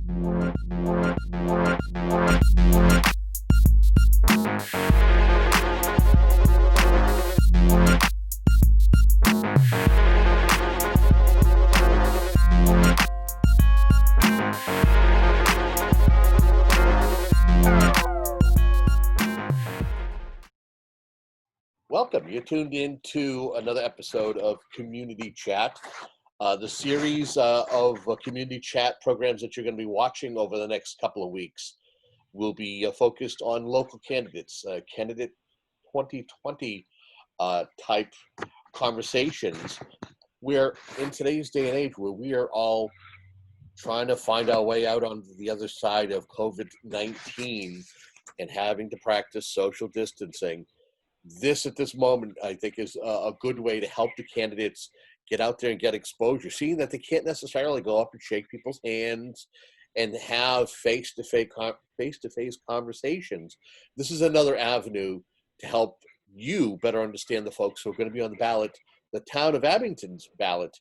Welcome. You're tuned in to another episode of Community Chat, the series of community chat programs that you're going to be watching over the next couple of weeks will be focused on local candidates, candidate 2020 type conversations. We're in today's day and age where we are all trying to find our way out on the other side of COVID-19 and having to practice social distancing. This at this moment, I think, is a good way to help the candidates get out there and get exposure, seeing that they can't necessarily go up and shake people's hands and have face-to-face conversations. This is another avenue to help you better understand the folks who are going to be on the ballot, the town of Abington's ballot,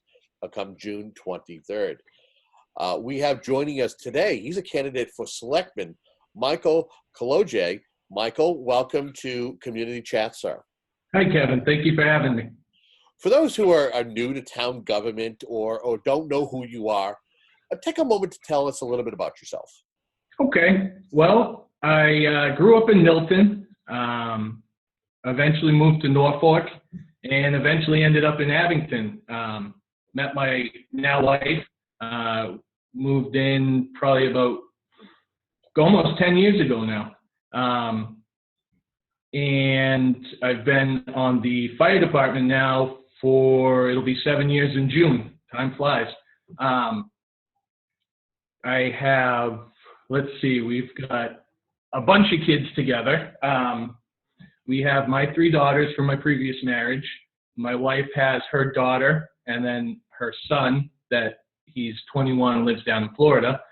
come June 23rd. We have joining us today, he's a candidate for selectman, Michael Kolodziej. Michael, welcome to Community Chat, sir. Hi, Kevin. Thank you for having me. For those who are new to town government or don't know who you are, take a moment to tell us a little bit about yourself. Okay. Well, I grew up in Milton, eventually moved to Norfolk, and eventually ended up in Abington. Met my now wife, moved in probably about almost 10 years ago now. And I've been on the fire department now for, it'll be 7 years in June. Time flies. I have, let's see, we've got a bunch of kids together. We have my 3 daughters from my previous marriage. My wife has her daughter and then her son that he's 21, lives down in Florida.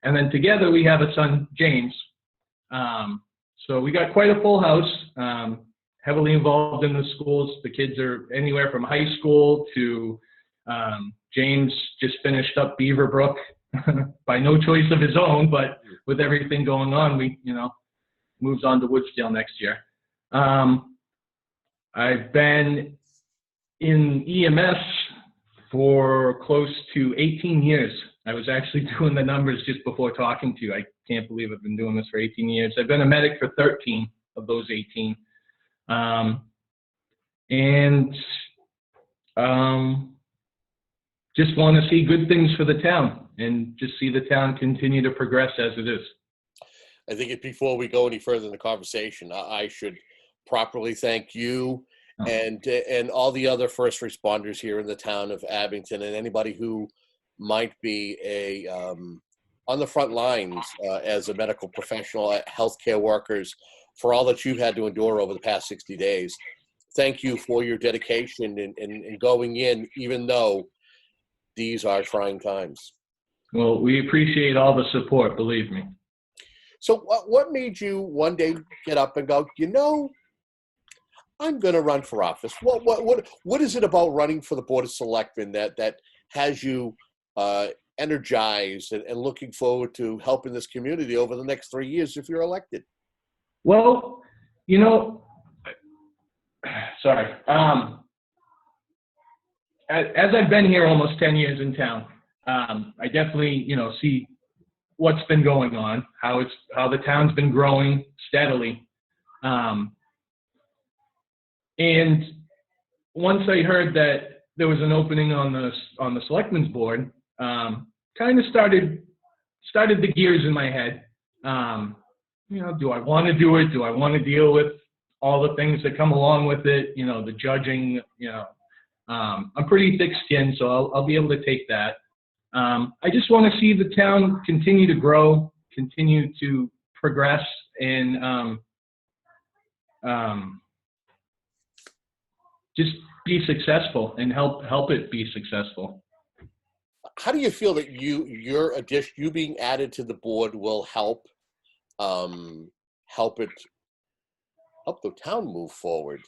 And then together we have a son, James. So we got quite a full house, heavily involved in the schools. The kids are anywhere from high school to James just finished up Beaverbrook by no choice of his own, but with everything going on, we, moves on to Woodsdale next year. I've been in EMS for close to 18 years. I was actually doing the numbers just before talking to you. I can't believe I've been doing this for 18 years. I've been a medic for 13 of those 18. Just want to see good things for the town and just see the town continue to progress as it is. I think before we go any further in the conversation, I should properly thank you and all the other first responders here in the town of Abington and anybody who might be on the front lines as a medical professional, healthcare workers, for all that you've had to endure over the past 60 days. Thank you for your dedication and going in, even though these are trying times. Well, we appreciate all the support, believe me. So what made you one day get up and go, I'm going to run for office? What is it about running for the Board of Selectmen that has you energized and looking forward to helping this community over the next 3 years if you're elected? Well, sorry. As I've been here almost 10 years in town, I definitely, see what's been going on, how the town's been growing steadily. And once I heard that there was an opening on the selectmen's board, kind of started the gears in my head. Do I want to do it? Do I want to deal with all the things that come along with it? The judging, I'm pretty thick-skinned, so I'll be able to take that. I just want to see the town continue to grow, continue to progress, and just be successful and help it be successful. How do you feel that you being added to the board will help the town move forward?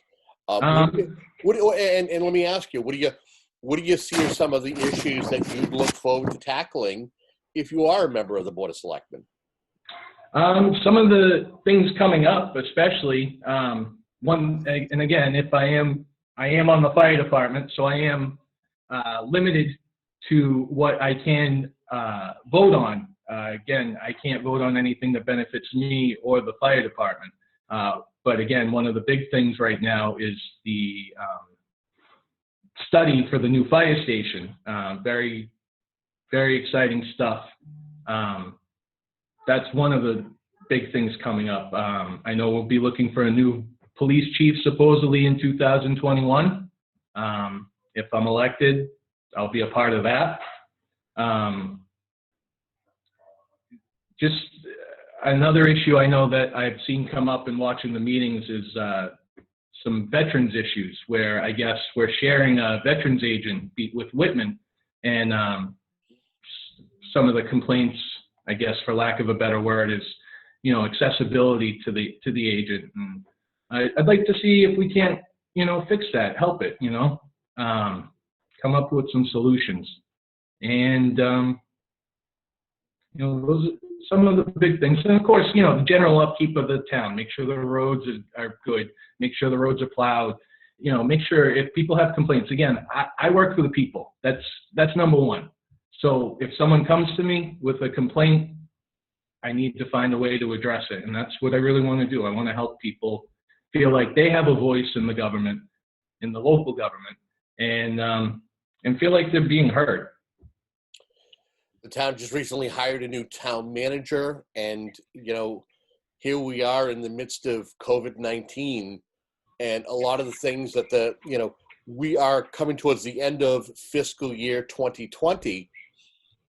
And let me ask you, what do you see as some of the issues that you look forward to tackling if you are a member of the Board of Selectmen? Some of the things coming up, especially one, and again, if I am on the fire department, so I am limited to what I can vote on. Again, I can't vote on anything that benefits me or the fire department. But again, one of the big things right now is the study for the new fire station. Very, very exciting stuff. That's one of the big things coming up. I know we'll be looking for a new police chief supposedly in 2021. If I'm elected, I'll be a part of that. Just another issue I know that I've seen come up in watching the meetings is some veterans issues where I guess we're sharing a veterans agent with Whitman, and some of the complaints, I guess for lack of a better word, is accessibility to the agent. And I'd like to see if we can't fix that, help it, come up with some solutions. And those are some of the big things. And of course, the general upkeep of the town, make sure the roads are good, make sure the roads are plowed, make sure if people have complaints. Again, I work for the people. That's number one. So if someone comes to me with a complaint, I need to find a way to address it. And that's what I really want to do. I want to help people feel like they have a voice in the government, in the local government, and feel like they're being heard. The town just recently hired a new town manager, and here we are in the midst of COVID-19, and a lot of the things that we are coming towards the end of fiscal year 2020.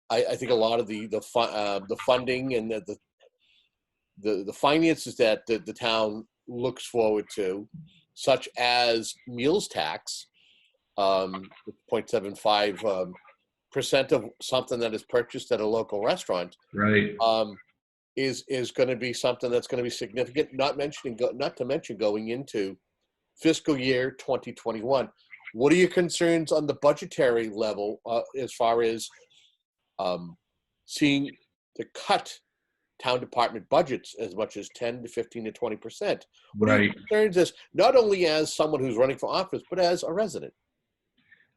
I think a lot of the funding and the finances that the town looks forward to, such as meals tax, 0.75%. Of something that is purchased at a local restaurant, right, is going to be something that's going to be significant. Not to mention going into fiscal year 2021. What are your concerns on the budgetary level as far as seeing to cut town department budgets as much as 10 to 15 to 20%? What are your concerns as not only as someone who's running for office, but as a resident?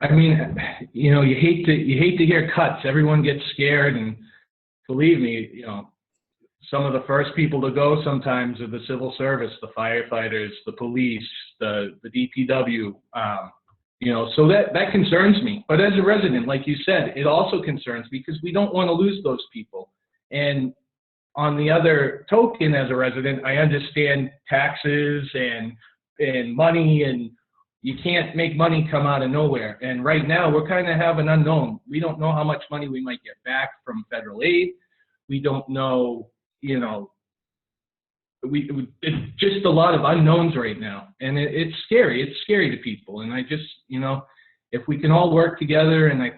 I mean, you hate to hear cuts. Everyone gets scared, and believe me, some of the first people to go sometimes are the civil service, the firefighters, the police, the DPW. So that concerns me. But as a resident, like you said, it also concerns me because we don't want to lose those people. And on the other token, as a resident, I understand taxes and money, and you can't make money come out of nowhere. And right now, we're kind of have an unknown. We don't know how much money we might get back from federal aid. We don't know, it's just a lot of unknowns right now. And it's scary. It's scary to people. And I just, if we can all work together, and I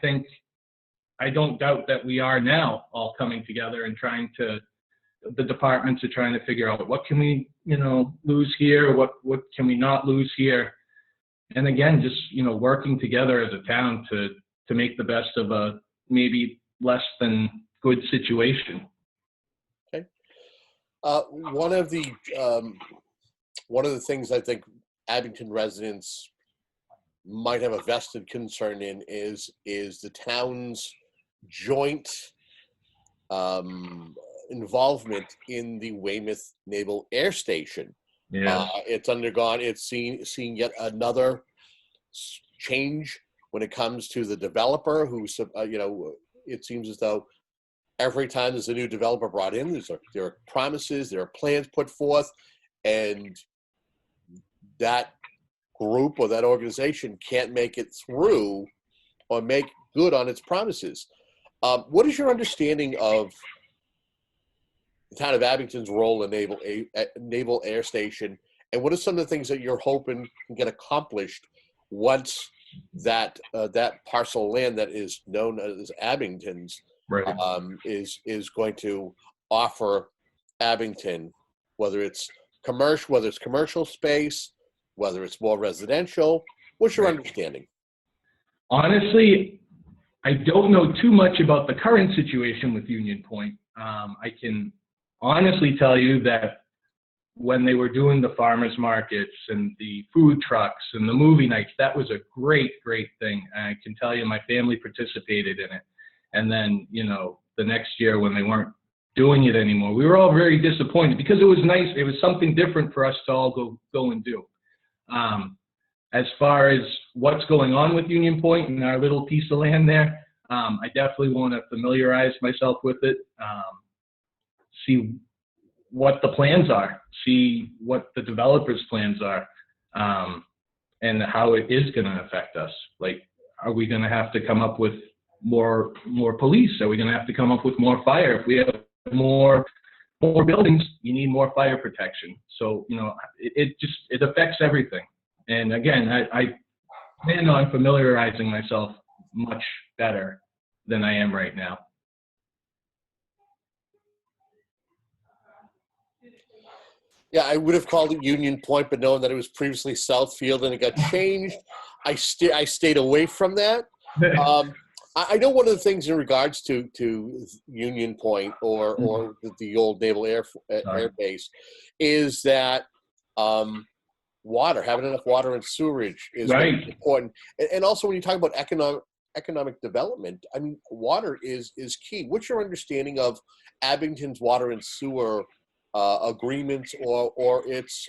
don't doubt that we are now all coming together and the departments are trying to figure out what can we, lose here, what can we not lose here. And again, just, working together as a town to make the best of a maybe less than good situation. Okay. One of the things I think Abington residents might have a vested concern in is the town's joint involvement in the Weymouth Naval Air Station. Yeah. It's seen yet another change when it comes to the developer who's, it seems as though every time there's a new developer brought in, there are promises, there are plans put forth, and that group or that organization can't make it through or make good on its promises. What is your understanding of the town of Abington's role in Naval Air Station, and what are some of the things that you're hoping can get accomplished once that parcel of land that is known as Abington's is going to offer Abington, whether it's commercial space, whether it's more residential? What's your understanding? Honestly, I don't know too much about the current situation with Union Point. I can honestly tell you that when they were doing the farmers markets and the food trucks and the movie nights, that was a great, great thing. And I can tell you my family participated in it. And then, you know, the next year when they weren't doing it anymore, we were all very disappointed because it was nice. It was something different for us to all go and do. As far as what's going on with Union Point and our little piece of land there, I definitely want to familiarize myself with it, see what the plans are, see what the developers' plans are, and how it is going to affect us. Like, are we going to have to come up with more police? Are we going to have to come up with more fire? If we have more buildings, you need more fire protection. So, you know, it affects everything. And again, I plan on familiarizing myself much better than I am right now. Yeah, I would have called it Union Point, but knowing that it was previously Southfield and it got changed, I stayed away from that. I know one of the things in regards to Union Point or the old Naval Air Base is that water, having enough water and sewerage is right. important. And also when you talk about economic development, I mean, water is key. What's your understanding of Abington's water and sewer agreements or its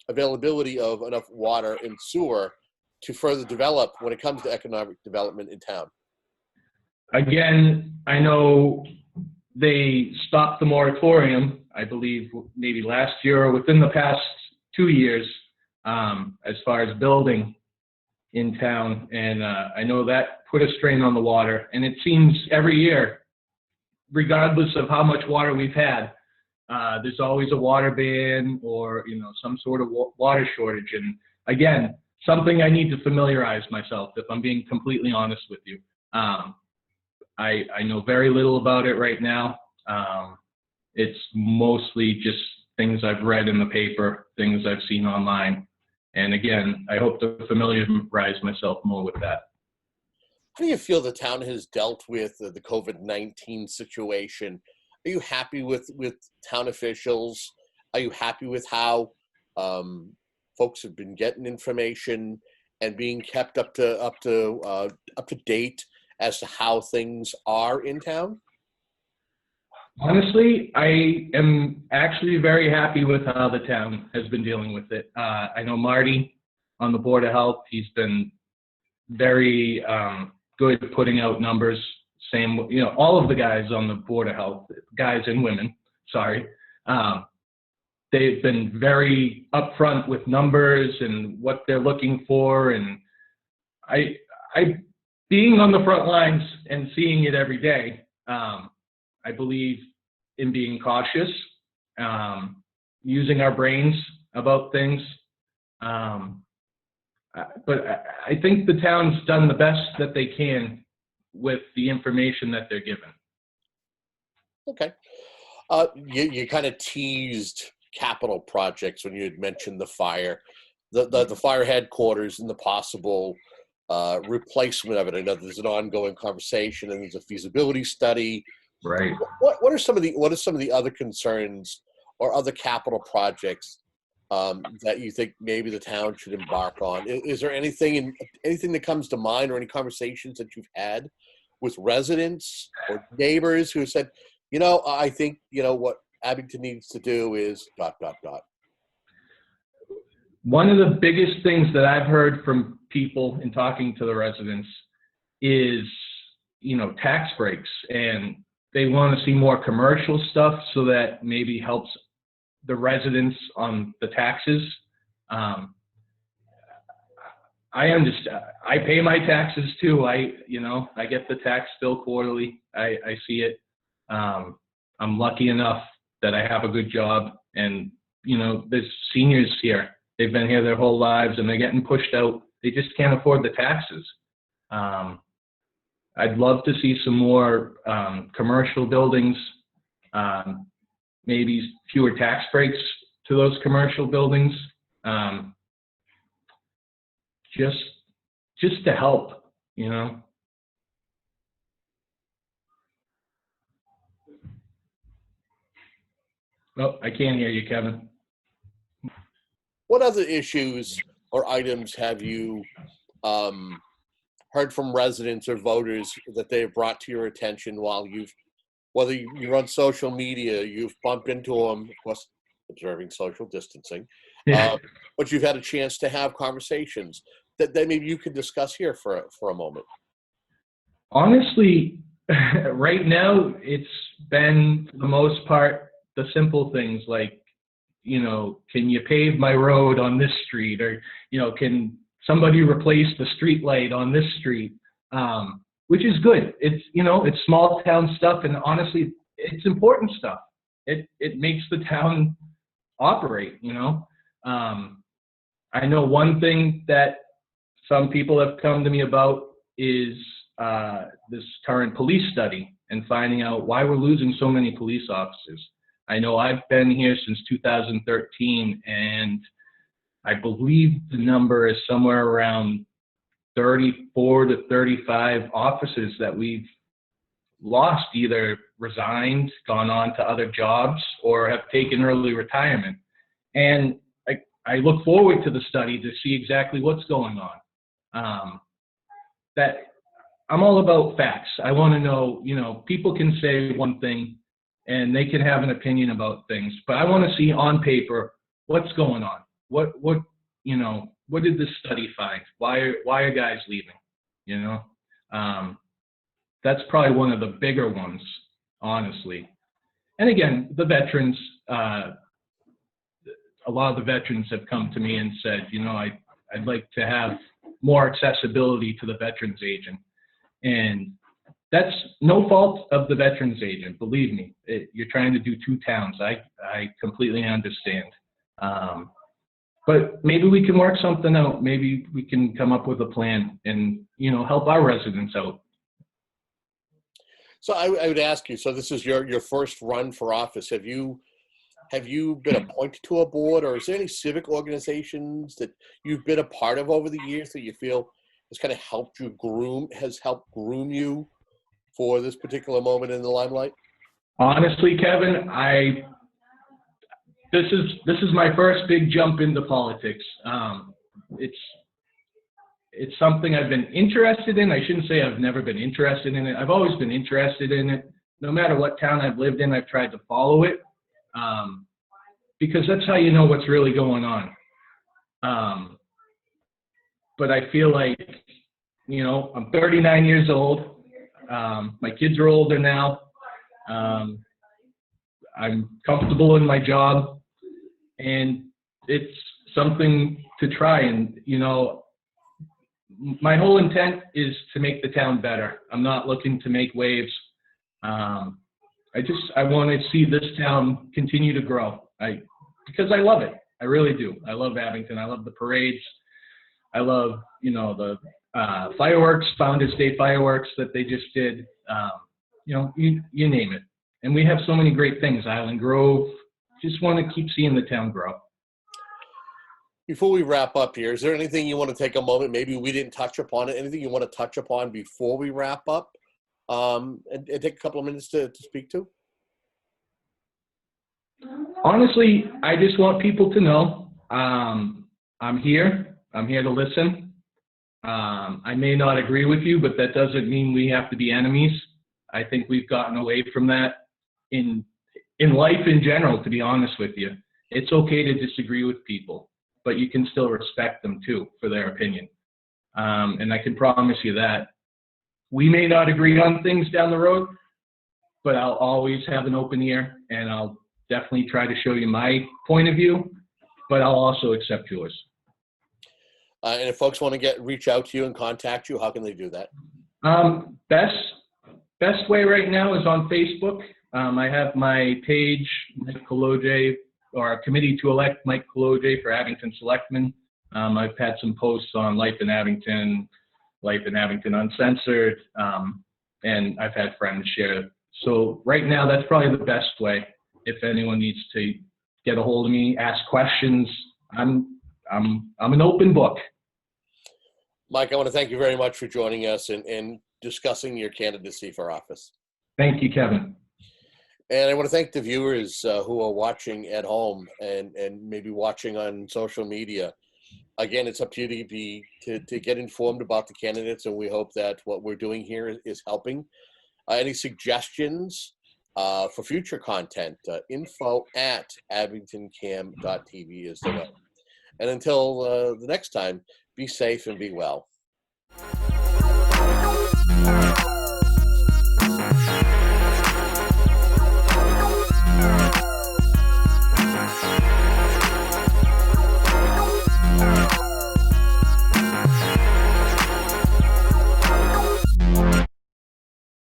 availability of enough water and sewer to further develop when it comes to economic development in town? Again, I know they stopped the moratorium, I believe, maybe last year or within the past 2 years, as far as building in town. And I know that put a strain on the water. And it seems every year, regardless of how much water we've had, there's always a water ban or, you know, some sort of water shortage. And again, something I need to familiarize myself, if I'm being completely honest with you. I know very little about it right now. It's mostly just things I've read in the paper, things I've seen online. And again, I hope to familiarize myself more with that. How do you feel the town has dealt with the COVID-19 situation? Are you happy with town officials? Are you happy with how folks have been getting information and being kept up to date as to how things are in town? Honestly, I am actually very happy with how the town has been dealing with it. I know Marty on the Board of Health, he's been very good at putting out numbers. Same, you know, all of the guys on the Board of Health, guys and women, sorry, they've been very upfront with numbers and what they're looking for. And I being on the front lines and seeing it every day, I believe in being cautious, using our brains about things. But I think the town's done the best that they can with the information that they're given. Okay. You kind of teased capital projects when you had mentioned the fire, the fire headquarters and the possible replacement of it. I know there's an ongoing conversation and there's a feasibility study. Right. What are some of the other concerns or other capital projects that you think maybe the town should embark on? Is there anything that comes to mind or any conversations that you've had with residents or neighbors who have said, you know, I think, you know, what Abington needs to do is ... One of the biggest things that I've heard from people in talking to the residents is, you know, tax breaks, and they want to see more commercial stuff so that maybe helps the residents on the taxes. I understand. I pay my taxes too. I get the tax bill quarterly. I see it. I'm lucky enough that I have a good job, and, you know, there's seniors here. They've been here their whole lives and they're getting pushed out. They just can't afford the taxes. I'd love to see some more commercial buildings, maybe fewer tax breaks to those commercial buildings, just to help, you know. Oh, I can't hear you, Kevin. What other issues or items have you heard from residents or voters that they have brought to your attention while whether you're on social media, you've bumped into them, of course, observing social distancing, Yeah. but you've had a chance to have conversations that maybe you could discuss here for a moment? Honestly, right now, it's been, for the most part, the simple things like, can you pave my road on this street? Or, can somebody replace the street light on this street? Which is good. It's small town stuff, and honestly, it's important stuff. It makes the town operate, I know one thing that some people have come to me about is this current police study and finding out why we're losing so many police officers. I know I've been here since 2013, and I believe the number is somewhere around 34 to 35 officers that we've lost, either resigned, gone on to other jobs, or have taken early retirement. And I look forward to the study to see exactly what's going on. That I'm all about facts. I want to know, people can say one thing and they can have an opinion about things, but I want to see on paper what's going on. What did this study find? Why are guys leaving? That's probably one of the bigger ones, honestly. And again, the veterans, a lot of the veterans have come to me and said, I'd like to have more accessibility to the veterans agent. And that's no fault of the veterans agent, believe me. You're trying to do two towns. I completely understand. But maybe we can work something out. Maybe we can come up with a plan and, help our residents out. So I would ask you, so this is your first run for office. Have you been appointed to a board, or is there any civic organizations that you've been a part of over the years that you feel has kind of helped groom you for this particular moment in the limelight? Honestly, Kevin, this is my first big jump into politics. It's something I've been interested in. I shouldn't say I've never been interested in it. I've always been interested in it. No matter what town I've lived in, I've tried to follow it, because that's how you know what's really going on. But I feel like, I'm 39 years old. My kids are older now. I'm comfortable in my job, and it's something to try. And, my whole intent is to make the town better. I'm not looking to make waves. I want to see this town continue to grow. Because I love it. I really do. I love Abington. I love the parades. I love, the fireworks, Founders Day fireworks that they just did. You name it. And we have so many great things. Island Grove. Just want to keep seeing the town grow. Before we wrap up here, is there anything you want to take a moment? Maybe we didn't touch upon it. Anything you want to touch upon before we wrap up, and take a couple of minutes to speak to? Honestly, I just want people to know I'm here. I'm here to listen. I may not agree with you, but that doesn't mean we have to be enemies. I think we've gotten away from that in life in general, to be honest with you. It's okay to disagree with people, but you can still respect them too for their opinion. And I can promise you that we may not agree on things down the road, but I'll always have an open ear, and I'll definitely try to show you my point of view, but I'll also accept yours. And if folks want to reach out to you and contact you, how can they do that? Best way right now is on Facebook. I have my page, Mike Kolodziej, or a committee to elect Mike Kolodziej for Abington Selectmen. I've had some posts on Life in Abington Uncensored, and I've had friends share. So right now, that's probably the best way. If anyone needs to get a hold of me, ask questions, I'm an open book. Mike, I want to thank you very much for joining us and discussing your candidacy for office. Thank you, Kevin. And I want to thank the viewers who are watching at home and maybe watching on social media. Again, it's up to you to get informed about the candidates, and we hope that what we're doing here is helping. Any suggestions for future content, info@abingtoncam.tv is the way. And until the next time, be safe and be well.